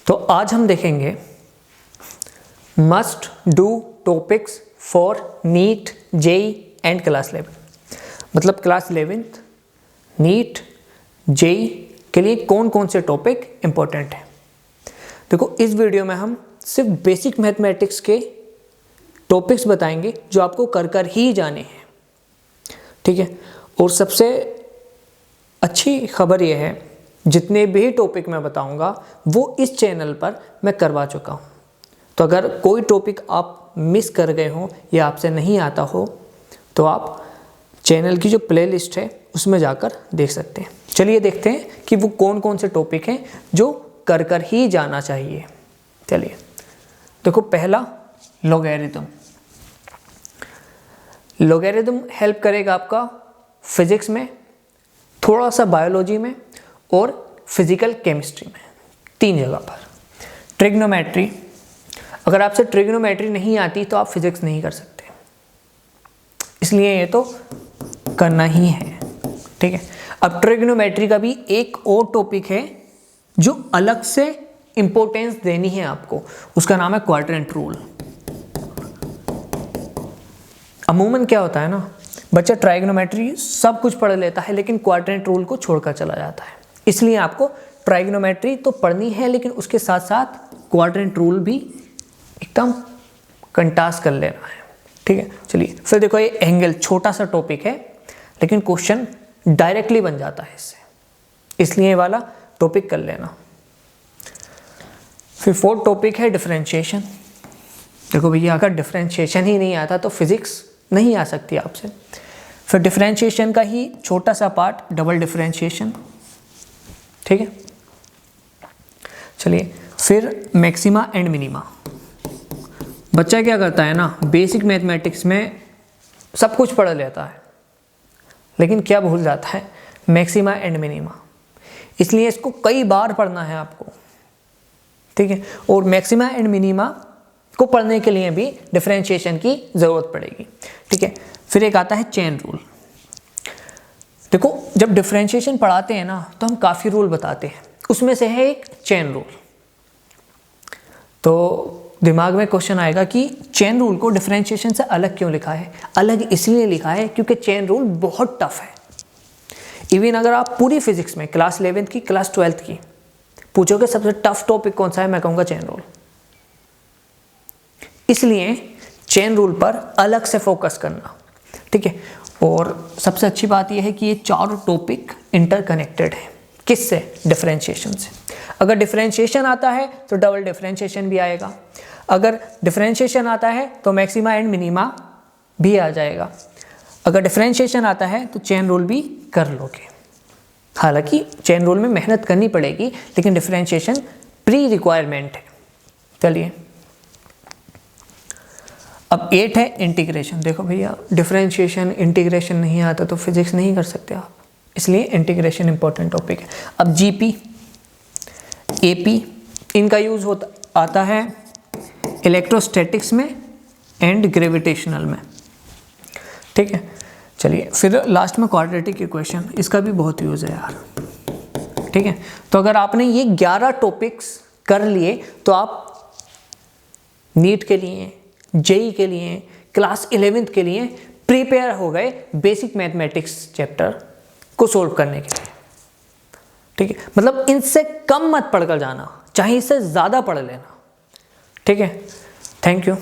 तो आज हम देखेंगे must do topics for NEET, JEE and class 11। मतलब क्लास 11th, नीट, जेई के लिए कौन कौन से टॉपिक इंपॉर्टेंट हैं। देखो, इस वीडियो में हम सिर्फ बेसिक मैथमेटिक्स के टॉपिक्स बताएंगे जो आपको कर ही जाने हैं, ठीक है। और सबसे अच्छी खबर यह है, जितने भी टॉपिक मैं बताऊंगा वो इस चैनल पर मैं करवा चुका हूं। तो अगर कोई टॉपिक आप मिस कर गए हो या आपसे नहीं आता हो तो आप चैनल की जो प्लेलिस्ट है उसमें जाकर देख सकते हैं। चलिए देखते हैं कि वो कौन कौन से टॉपिक हैं जो कर ही जाना चाहिए। चलिए देखो, पहला लॉगरिथम। लॉगरिथम हेल्प करेगा आपका फिजिक्स में, थोड़ा सा बायोलॉजी में और फिजिकल केमिस्ट्री में, 3 जगह पर। ट्रिग्नोमेट्री, अगर आपसे ट्रिग्नोमेट्री नहीं आती तो आप फिजिक्स नहीं कर सकते, इसलिए ये तो करना ही है, ठीक है। अब ट्रिग्नोमेट्री का भी एक और टॉपिक है जो अलग से इंपॉर्टेंस देनी है आपको, उसका नाम है क्वाड्रेंट रूल। अमूमन क्या होता है ना, बच्चा ट्राइग्नोमेट्री सब कुछ पढ़ लेता है लेकिन क्वाड्रेंट रूल को छोड़कर चला जाता है। इसलिए आपको ट्राइग्नोमेट्री तो पढ़नी है लेकिन उसके साथ साथ क्वाड्रेंट रूल भी एकदम कंटास कर लेना है, ठीक है। चलिए फिर देखो, ये एंगल छोटा सा टॉपिक है लेकिन क्वेश्चन डायरेक्टली बन जाता है इससे, इसलिए ये वाला टॉपिक कर लेना। फिर 4th टॉपिक है डिफरेंशिएशन। देखो भैया, अगर डिफरेंशिएशन ही नहीं आता तो फिजिक्स नहीं आ सकती आपसे। फिर डिफरेंशिएशन का ही छोटा सा पार्ट डबल डिफरेंशिएशन, ठीक है। चलिए फिर मैक्सिमा एंड मिनिमा। बच्चा क्या करता है ना, बेसिक मैथमेटिक्स में सब कुछ पढ़ लेता है लेकिन क्या भूल जाता है, मैक्सिमा एंड मिनिमा। इसलिए इसको कई बार पढ़ना है आपको, ठीक है। और मैक्सिमा एंड मिनिमा को पढ़ने के लिए भी डिफरेंशिएशन की ज़रूरत पड़ेगी, ठीक है। फिर एक आता है चेन रूल। देखो, जब डिफरेंशिएशन पढ़ाते हैं ना तो हम काफ़ी रूल बताते हैं, उसमें से है एक चेन रूल। तो दिमाग में क्वेश्चन आएगा कि चेन रूल को डिफरेंशिएशन से अलग क्यों लिखा है। अलग इसलिए लिखा है क्योंकि चेन रूल बहुत टफ है। इवन अगर आप पूरी फिजिक्स में क्लास 11th की, क्लास 12th की पूछोगे सबसे टफ टॉपिक कौन सा है, मैं कहूँगा चेन रूल। इसलिए चेन रूल पर अलग से फोकस करना, ठीक है। और सबसे अच्छी बात यह है कि ये चारों टॉपिक इंटरकनेक्टेड है। किससे? डिफरेंशिएशन से। अगर डिफरेंशिएशन आता है तो डबल डिफरेंशिएशन भी आएगा, अगर डिफरेंशिएशन आता है तो मैक्सिमा एंड मिनिमा भी आ जाएगा, अगर डिफरेंशिएशन आता है तो चेन रूल भी कर लोगे। हालांकि चेन रूल में मेहनत करनी पड़ेगी लेकिन डिफरेंशिएशन प्री रिक्वायरमेंट है। चलिए अब 8 है इंटीग्रेशन। देखो भैया, डिफरेंशिएशन, इंटीग्रेशन नहीं आता तो फिजिक्स नहीं कर सकते आप, इसलिए इंटीग्रेशन इंपॉर्टेंट टॉपिक है। अब जीपी, एपी, इनका यूज आता है इलेक्ट्रोस्टैटिक्स में एंड ग्रेविटेशनल में, ठीक है। चलिए फिर लास्ट में क्वाड्रेटिक इक्वेशन, इसका भी बहुत यूज है यार, ठीक है। तो अगर आपने ये 11 टॉपिक्स कर लिए तो आप नीट के लिए, जेई के लिए, क्लास 11th के लिए प्रिपेयर हो गए बेसिक मैथमेटिक्स चैप्टर को सोल्व करने के लिए, ठीक है। मतलब इनसे कम मत पढ़कर जाना, चाहे इससे ज़्यादा पढ़ लेना, ठीक है। Thank you.